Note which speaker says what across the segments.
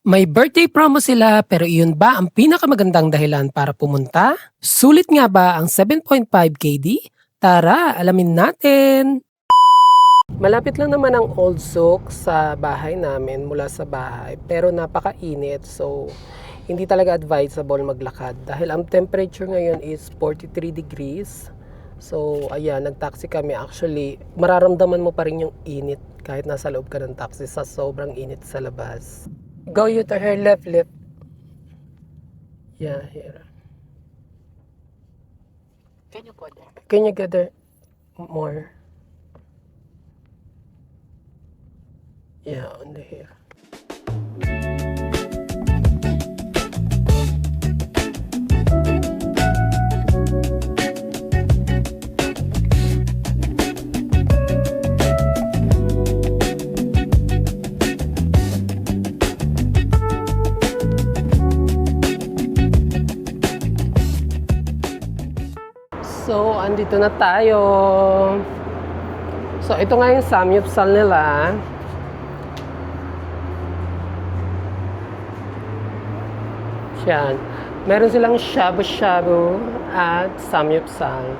Speaker 1: May birthday promo sila pero iyon ba ang pinakamagandang dahilan para pumunta? Sulit nga ba ang 7.5 KD? Tara, alamin natin! Malapit lang naman ang Old Souk sa bahay namin mula sa bahay pero napakainit so hindi talaga advisable maglakad dahil ang temperature ngayon is 43 degrees. So ayan, nag-taxi kami. Actually, mararamdaman mo pa rin yung init kahit nasa loob ka ng taxi sa sobrang init sa labas. Go you to her left, left. Yeah, here.
Speaker 2: Can you go there?
Speaker 1: Can you gather more? Yeah, on the here. So, andito na tayo. So, ito nga yung samyupsal nila. Yan. Meron silang shabu-shabu at samyupsal.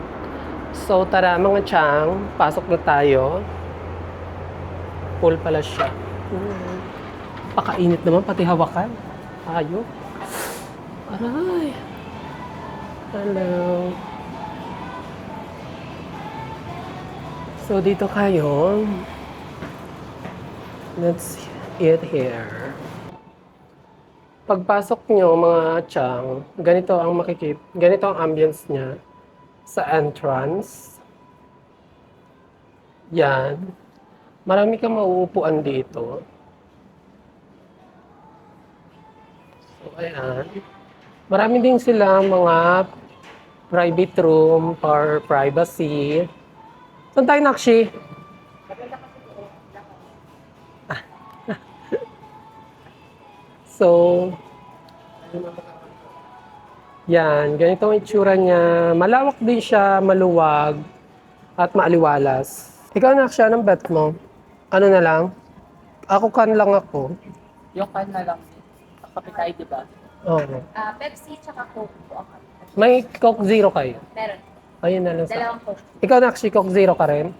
Speaker 1: So, tara mga chang, pasok na tayo. Full pala siya. Pakainit naman, pati hawakan. Ayok. Aray. Hello. So, dito kayo. Let's eat here. Pagpasok nyo mga chang, ganito ang ambience niya sa entrance. Yan. Marami kang mauupuan dito. So, ayan. Marami din sila mga private room or privacy. Saan tayo, Nakshi? So, yan. Ganito ang itsura niya. Malawak din siya, maluwag, at maaliwalas. Ikaw, Nakshi, anong bet mo? Ano na lang? Ako kan lang ako.
Speaker 2: Yung kan na lang. Kape tayo, di ba?
Speaker 1: Oo.
Speaker 3: Pepsi tsaka Coke po ako.
Speaker 1: May Coke Zero kayo?
Speaker 3: Meron.
Speaker 1: Ayun na lang sa...
Speaker 3: Dalawang Coke.
Speaker 1: Ikaw, Nakshi, Coke Zero ka rin?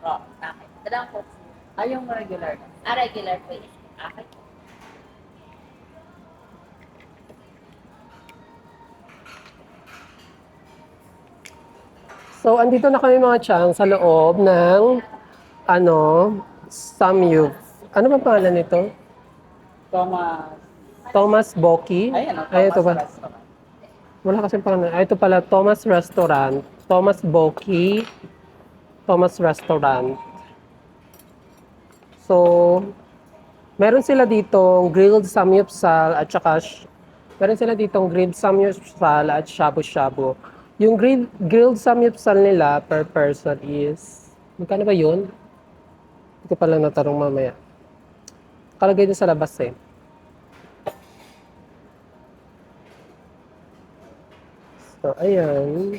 Speaker 2: Oo.
Speaker 3: Okay. Dalawang Coke.
Speaker 2: Ay, yung regular.
Speaker 3: Regular po yun. Okay.
Speaker 1: So, andito na kami mga chang sa loob ng Samyup. Ano ba pangalan nito?
Speaker 2: Thomas.
Speaker 1: Thomas Boki?
Speaker 2: Ay, ano?
Speaker 1: Ay, ito ba?
Speaker 2: Restaurant.
Speaker 1: Wala kasi pangalan. Ay, ito pala, Thomas Restaurant. Thomas Boki. Thomas Restaurant. So, meron sila ditong grilled samyupsal at saka meron sila ditong grilled samyupsal at shabu-shabu. Yung grilled samyupsal nila per person is, magkano ba yun? Hindi ko pala natanong mamaya. Kalagay din sa labas eh. So, ayan.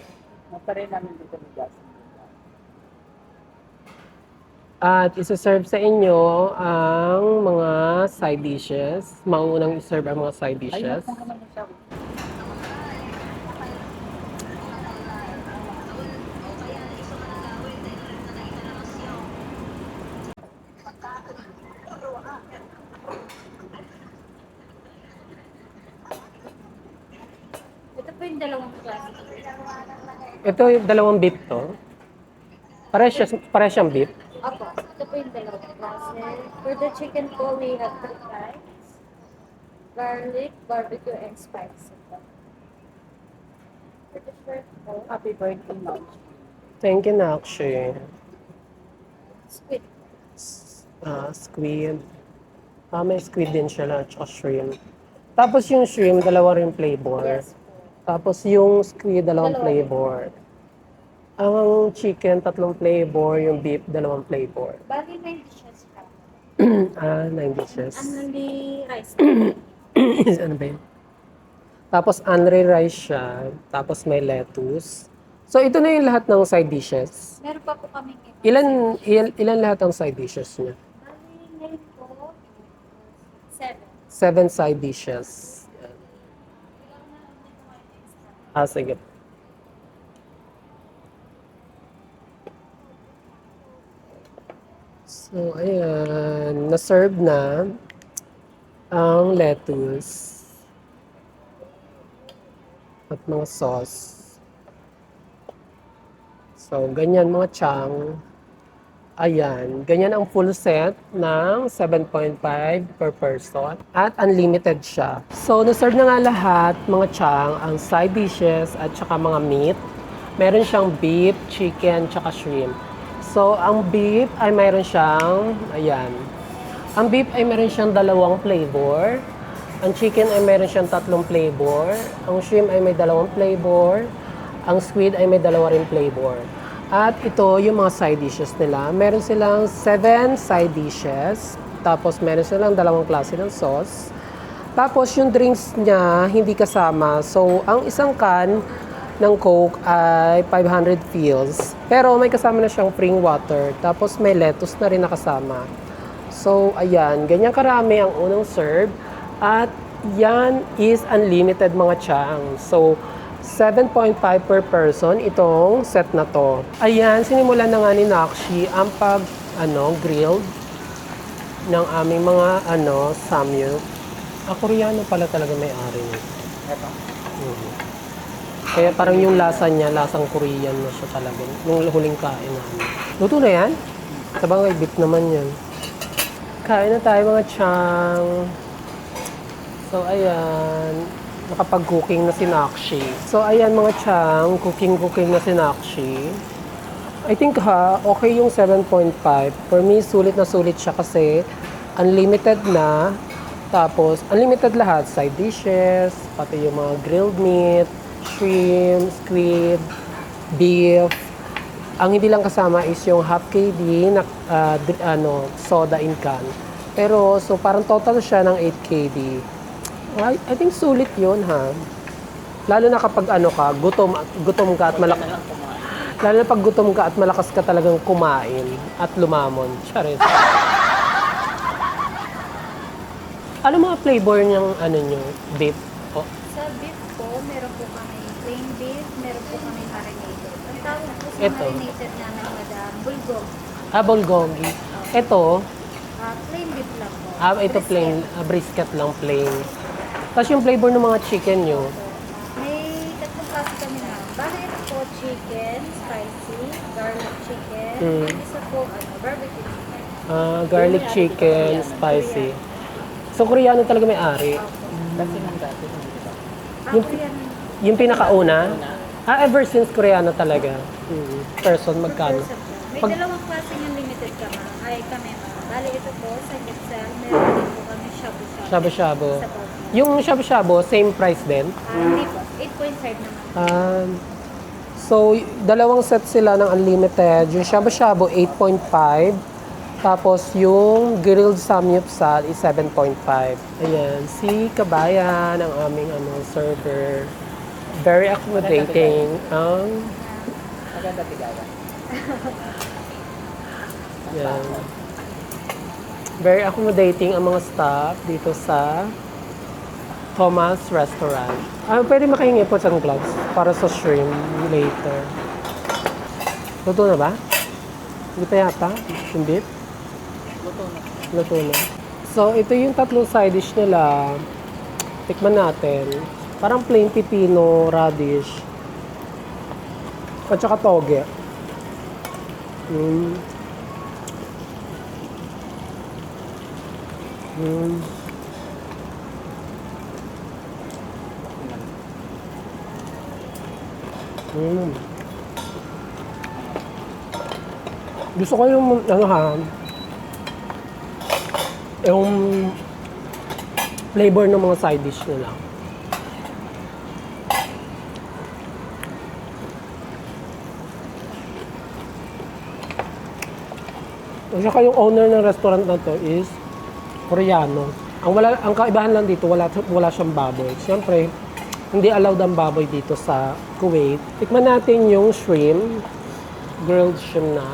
Speaker 2: Naparin namin dito ni Gas.
Speaker 1: At isa-serve sa inyo ang mga side dishes. Maunang iserve ang mga side
Speaker 2: Ay,
Speaker 1: dishes.
Speaker 2: kung naman siya.
Speaker 3: Ito po yung dalawang klase.
Speaker 1: Ito yung dalawang beef to. Pares siyang beef.
Speaker 3: Opo. Ito po yung dalawang klase. For the chicken po, we have 3 types. Garlic, barbecue, and spicy. For the shrimp po,
Speaker 2: Happy birthday, Mom.
Speaker 1: Thank you, Nakshi.
Speaker 3: squid.
Speaker 1: Squid. May squid din siya na, tsaka shrimp. Tapos yung shrimp, dalawa rin flavor.
Speaker 3: Yes po.
Speaker 1: Tapos yung squid, dalawang
Speaker 3: Dalawa.
Speaker 1: flavor. Ang chicken, 3 flavor. Yung beef, 2 flavor.
Speaker 3: Bali, 9 dishes pa.
Speaker 1: 9 dishes.
Speaker 3: Only rice.
Speaker 1: Ano ba yun? Tapos unri rice siya. Tapos may lettuce. So ito na yung lahat ng side dishes.
Speaker 3: Meron pa po kami
Speaker 1: Ilan lahat ang side dishes niya?
Speaker 3: Bali, ngayon po, 7.
Speaker 1: 7 side dishes. Yan. Sige. So, ayan. Na-serve na ang lettuce at mga sauce. So, ganyan mga chang. Ayan, ganyan ang full set ng 7.5 per person at unlimited siya. So, na-serve na nga lahat, mga chang, ang side dishes at saka mga meat. Meron siyang beef, chicken, tsaka shrimp. So, ang beef ay meron siyang, ayan. Ang beef ay meron siyang 2 flavor. Ang chicken ay meron siyang 3 flavor. Ang shrimp ay may 2 flavor. Ang squid ay may 2 rin flavor. At ito yung mga side dishes nila. Meron silang 7 side dishes. Tapos meron silang 2 klase ng sauce. Tapos yung drinks niya hindi kasama. So ang isang can ng Coke ay 500 fills. Pero may kasama na siyang spring water. Tapos may lettuce na rin nakasama. So ayan, ganyan karami ang unang serve. At yan is unlimited mga chang. So 7.5 per person itong set na to. Ayan, sinimulan na nga ni Nakshi ang grilled ng aming mga samyup. Koreano pala talaga may-ari nito.
Speaker 2: Eto.
Speaker 1: Kaya parang yung lasa niya, lasang Korean na siya talaga. Nung huling kain namin. Luto na yan? Sabangay, beef naman yan. Kain na tayo mga chang. So, ayan. Nakapag-cooking na si Nakshi. So, ayan mga chang, cooking na si Nakshi. I think okay yung 7.5. For me, sulit na sulit siya kasi unlimited na. Tapos, unlimited lahat. Side dishes, pati yung mga grilled meat, shrimp, squid, beef. Ang hindi lang kasama is yung half KD na soda in can. Pero, so parang total siya ng 8 KD. I think sulit yun, ha? Lalo na kapag gutom ka at malakas. Lalo na pag gutom ka at malakas ka talagang kumain at lumamon. Charis. Ano mga flavor niyang nyo? Beef? Oh.
Speaker 3: Sa beef po, meron po kami plain beef, meron po kami marinated. Ang tawag po sa
Speaker 1: Ito.
Speaker 3: marinated namin, madam, bulgogi.
Speaker 1: Bulgogi. Ito,
Speaker 3: Plain beef lang po.
Speaker 1: ito plain, brisket lang plain. Tapos yung flavor ng mga chicken nyo.
Speaker 3: May 3 klase kami na. Bali ito po, chicken, spicy, garlic chicken,
Speaker 1: Mm.
Speaker 3: and isa po, barbecue chicken.
Speaker 1: Garlic chicken, spicy. So, Koreano talaga may-ari.
Speaker 2: Kasi nang dati, hindi ko.
Speaker 3: Ako yan.
Speaker 1: Yung pinakauna? Ever since Koreano talaga. Person, magkano?
Speaker 3: May
Speaker 1: Pag-
Speaker 3: 2 klaseng yung limited kami. Ma'am. Bali ito po, sa Gitsel, meron din po kami shabu-shabu.
Speaker 1: Shabu-shabu.
Speaker 3: Sa Bogor.
Speaker 1: Yung shabu-shabu, same price din?
Speaker 3: Hindi po, 8.5 naman.
Speaker 1: So, 2 set sila ng unlimited. Yung shabu-shabu, 8.5. Tapos, yung grilled samgyeopsal is 7.5. Ayan, si Kabayan, ang aming server. Very accommodating.
Speaker 2: Maganda tigawa.
Speaker 1: Yan. Very accommodating ang mga staff dito sa Thomas Restaurant. Pwede makahingi po sa gloves para sa shrimp later. Luto na ba? Hindi pa yata? Yung beef?
Speaker 2: Luto na.
Speaker 1: Luto na. So, ito yung 3 side dish nila. Tikman natin. Parang plain pipino, radish. At saka toge. Mm. Mm. Mm. Gusto ko yung yung flavor ng mga side dish nila. At saka yung owner ng restaurant na to is Koreano. Ang kaibahan lang dito, wala siyang baboy. Siyempre, hindi allowed ang baboy dito sa Kuwait. Tikman natin yung shrimp. Grilled shrimp na.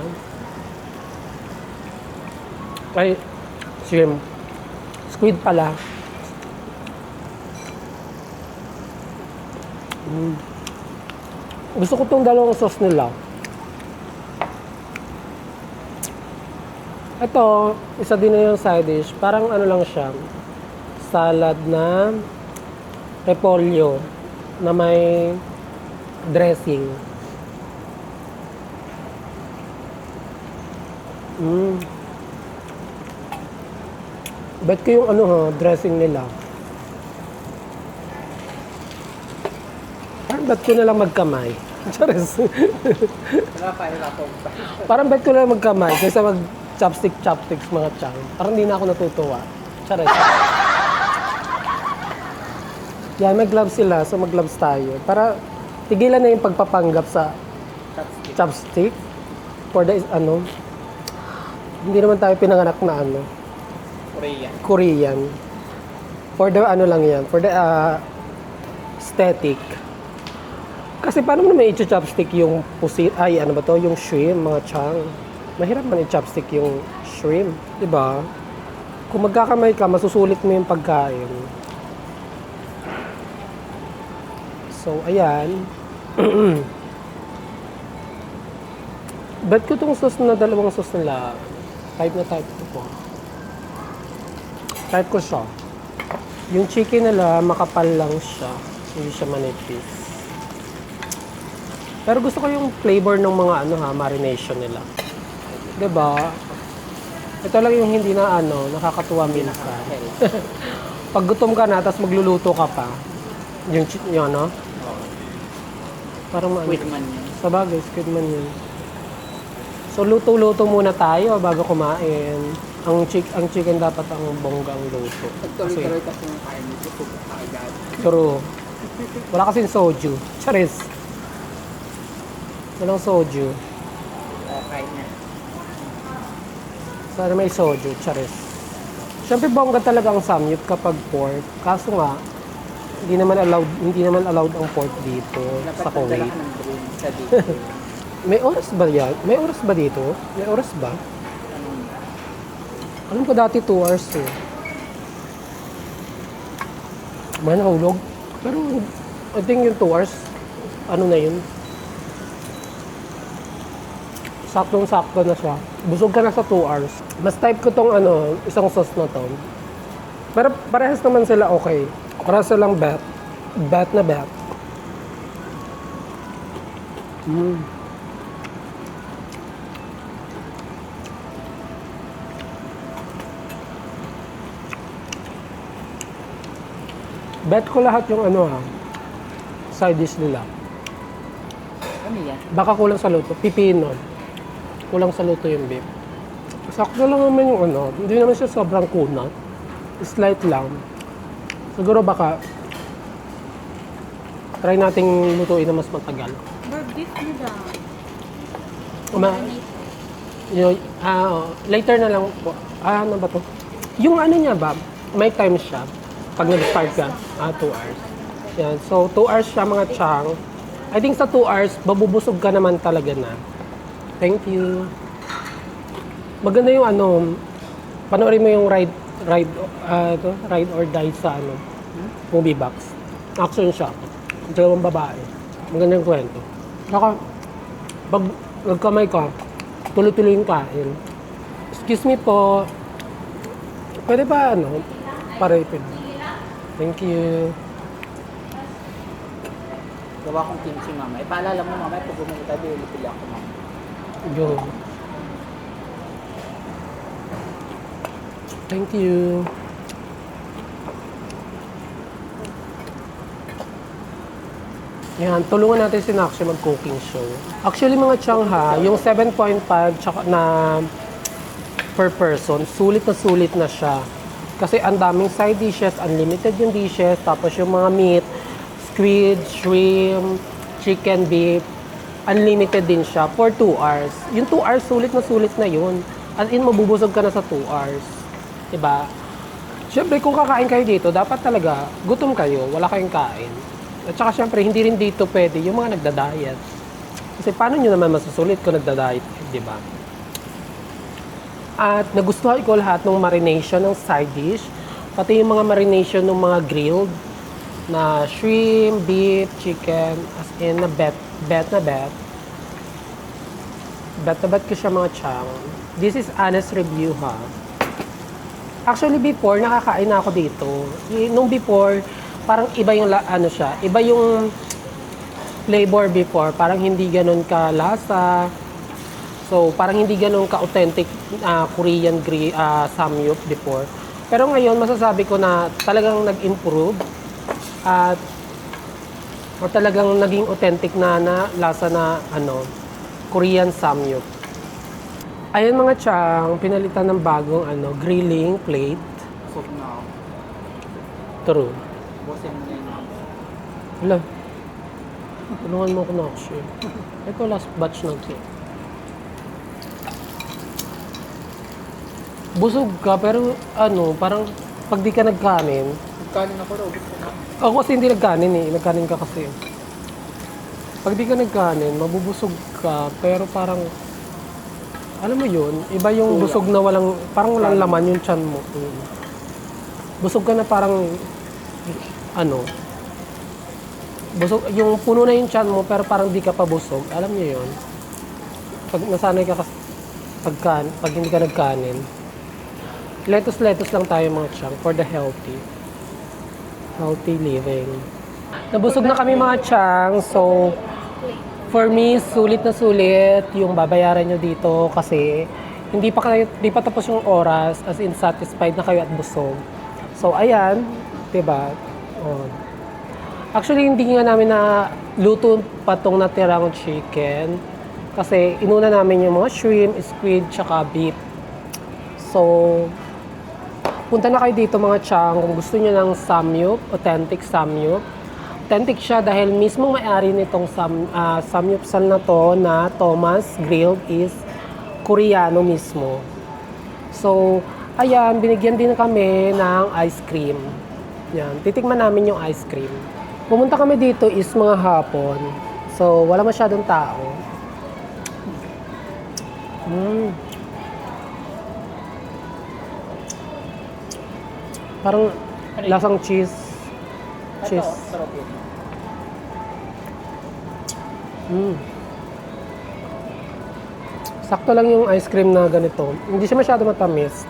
Speaker 1: Ay, shrimp. Squid pala. Gusto ko tong dalawang sauce nila. Ito, isa din na yung side dish. Parang ano lang siya. Salad na repolyo na may dressing. Bet ko yung ano ha, dressing nila. Parang bet ko na lang magkamay. Charis.
Speaker 2: Wala pa, wala po.
Speaker 1: Parang bet ko na lang magkamay kaysa mag chopsticks mga chang. Parang hindi na ako natutuwa. Charis. Yan, may gloves sila. So mag-gloves tayo. Para tigilan na yung pagpapanggap sa chopstick. For the, ano, hindi naman tayo pinanganak na ano, Korean. For the ano lang yan, for the aesthetic. Kasi paano mo naman i-chopstick yung pusit, ay ano ba to, yung shrimp, mga chang. Mahirap man i-chopstick yung shrimp, di ba? Kung magkakamay ka, masusulit mo yung pagkain. So, ayan. Bet ko itong sauce na dalawang sauce nila. Type na type ko po. Type ko siya. Yung chicken nila, makapal lang siya. Hindi siya manipis. Pero gusto ko yung flavor ng mga ano ha, marination nila. 'Di ba? Ito lang yung hindi na ano, nakakatuwa minsan. Pag gutom ka na, tapos magluluto ka pa. Yung ano? Parang
Speaker 2: Squid man yun.
Speaker 1: sa bagay, squid man yun. So, luto-luto muna tayo bago kumain. Ang chicken dapat ang bonggang luto.
Speaker 2: Nagtuloy-tuloy kasi yung kain dito. Pupuk ka agad.
Speaker 1: True. Wala kasing soju. Charis. Walang soju.
Speaker 2: Okay na.
Speaker 1: Sana may soju. Charis. Siyempre bongga talaga ang samyup kapag pork. Kaso nga, hindi naman allowed ang pork dito sa
Speaker 2: Dapat nagdala
Speaker 1: Kuwait.
Speaker 2: ka ng drone sa dito.
Speaker 1: May oras ba yan? May oras ba dito? May oras ba? Alam ko dati 2 hours eh. May nahulog. Pero I think yung 2 hours, ano na yun? Saktong-sakto na siya. Busog ka na sa 2 hours. Mas type ko tong ano, isang sauce na to. Pero parehas naman sila okay. Parehas silang bat. Bat na bat. Bet ko lahat yung ano ha, side dish nila.
Speaker 2: Ano yan?
Speaker 1: Baka kulang sa luto. Pipino. Kulang sa luto yung beef. Sakto lang naman yung ano. Hindi naman siya sobrang kunat. Slight lang. Siguro baka try nating lutuin na mas matagal.
Speaker 3: Beef nila.
Speaker 1: Yun, later na lang po. Ano ba to? Yung ano niya ba, may time siya. Pag nag-start ka, 2 hours. Yan. So, 2 hours siya mga chang. I think sa 2 hours, babubusog ka naman talaga na. Thank you. Maganda yung ano, panoorin mo yung ride or die sa ano, movie box. Action siya. Dalawang babae. Maganda yung kwento. Saka, pag nagkamay ka, tuloy-tuloy yung kain. Excuse me po. Pwede ba ano, pa-rated? Thank you.
Speaker 2: Gawa kong kimchi mama. Paalala mo mama, pag bumili tayo, bili ako mama.
Speaker 1: Yo. Thank you. Yan, tulungan natin si Naksha mag-cooking show. Actually mga Changha, yung 7.5 tsaka na per person, sulit na siya. Kasi ang daming side dishes, unlimited yung dishes, tapos yung mga meat, squid, shrimp, chicken, beef, unlimited din siya for 2 hours. Yung 2 hours, sulit na yun. As in, mabubusog ka na sa 2 hours. Diba? Siyempre, kung kakain kayo dito, dapat talaga gutom kayo, wala kayong kain. At saka siyempre, hindi rin dito pwede yung mga nagda-diet. Kasi paano nyo naman masusulit kung nagda-diet, di ba? At nagustuhan ko lahat ng marination ng side dish, pati yung mga marination ng mga grilled. na shrimp, beef, chicken, as in na bet na bet. Bet na bet ko siya mga chang. This is honest review ha. Actually before, nakakain na ako dito. Nung before, parang iba yung ano siya, iba yung flavor before, parang hindi ganun ka lasa. So, parang hindi ganun ka authentic Korean samgyup before. Pero ngayon, masasabi ko na talagang nag-improve at talagang naging authentic na lasa na Korean samgyup. Ayan mga chang, pinalitan ng bagong grilling plate.
Speaker 2: Soap na ako.
Speaker 1: True.
Speaker 2: Busin mo na yun.
Speaker 1: Hala. Tulungan mo ko na ako. Ito last batch na ito. Busog ka, pero parang pag di ka nagkanin.
Speaker 2: Nagkanin ako raw. Gusto na.
Speaker 1: Ako kasi hindi nagkanin eh. Nagkanin ka kasi. Pag di ka nagkanin, mabubusog ka, pero parang, alam mo yun, iba yung busog na parang walang laman yung tiyan mo. Busog ka na parang, busog, yung puno na yung tiyan mo, pero parang di ka pa busog. Alam niyo yun? Pag nasanay ka pag hindi ka nagkanin. Lettuce lang tayo mga chang for the healthy living. Nabusog na kami mga chang, so for me, sulit na sulit yung babayaran nyo dito kasi hindi pa tapos yung oras, as in satisfied na kayo at busog. So ayan, 'di ba? Oh. Actually, hindi nga namin na luto pa tong natirang chicken kasi inuna namin yung mga shrimp, squid, tsaka beef. So, punta na kayo dito mga chang kung gusto niyo ng samgyup, authentic samgyup. Authentic siya dahil mismo may-ari nitong samgyupsal na to na Thomas Grilled is Koreano mismo. So, ayan, binigyan din kami ng ice cream. Yan, titikman namin yung ice cream. Pumunta kami dito is mga hapon. So, wala masyadong tao. Parang lasang cheese.
Speaker 2: Ito, sarap yun.
Speaker 1: Sakto lang yung ice cream na ganito. Hindi siya masyado matamis.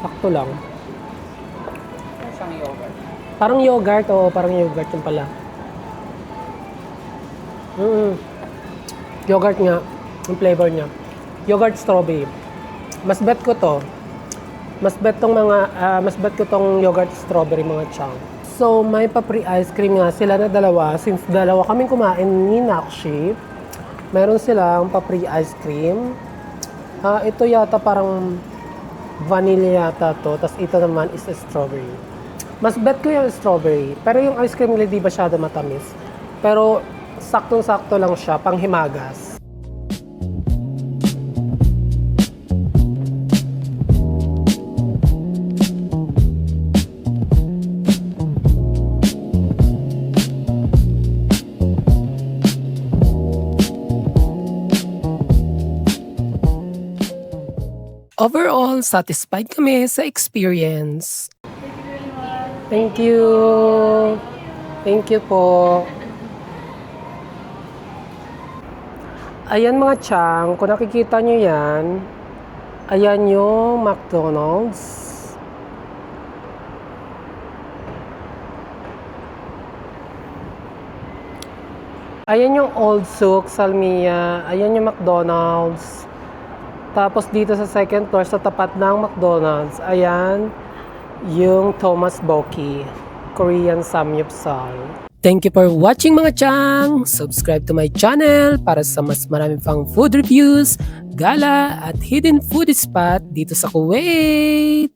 Speaker 1: Sakto lang.
Speaker 2: Yung siyang yogurt.
Speaker 1: Parang yogurt, parang yogurt yung pala. Yogurt nga, yung flavor niya. Yogurt strawberry. Mas bet ko tong yogurt strawberry mga chang. So, may pa-free ice cream nga sila na dalawa. Since dalawa kaming kumain ni Nakshi, meron silang pa-free ice cream. Ito yata parang vanilla yata to. Tapos ito naman is strawberry. Mas bet ko yung strawberry. Pero yung ice cream nila di ba masyado matamis. Pero saktong-sakto lang siya, panghimagas. Overall, satisfied kami sa experience. Thank you. Thank you po. Ayan mga chang, kung nakikita nyo yan, ayan yung McDonald's. Ayan yung Old Souk, Salmia. Ayan yung McDonald's. Tapos dito sa second floor, sa tapat ng McDonald's, ayan yung Thomas Boki, Korean Samgyeopsal. Thank you for watching mga chang! Subscribe to my channel para sa mas maraming pang food reviews, gala at hidden food spot dito sa Kuwait!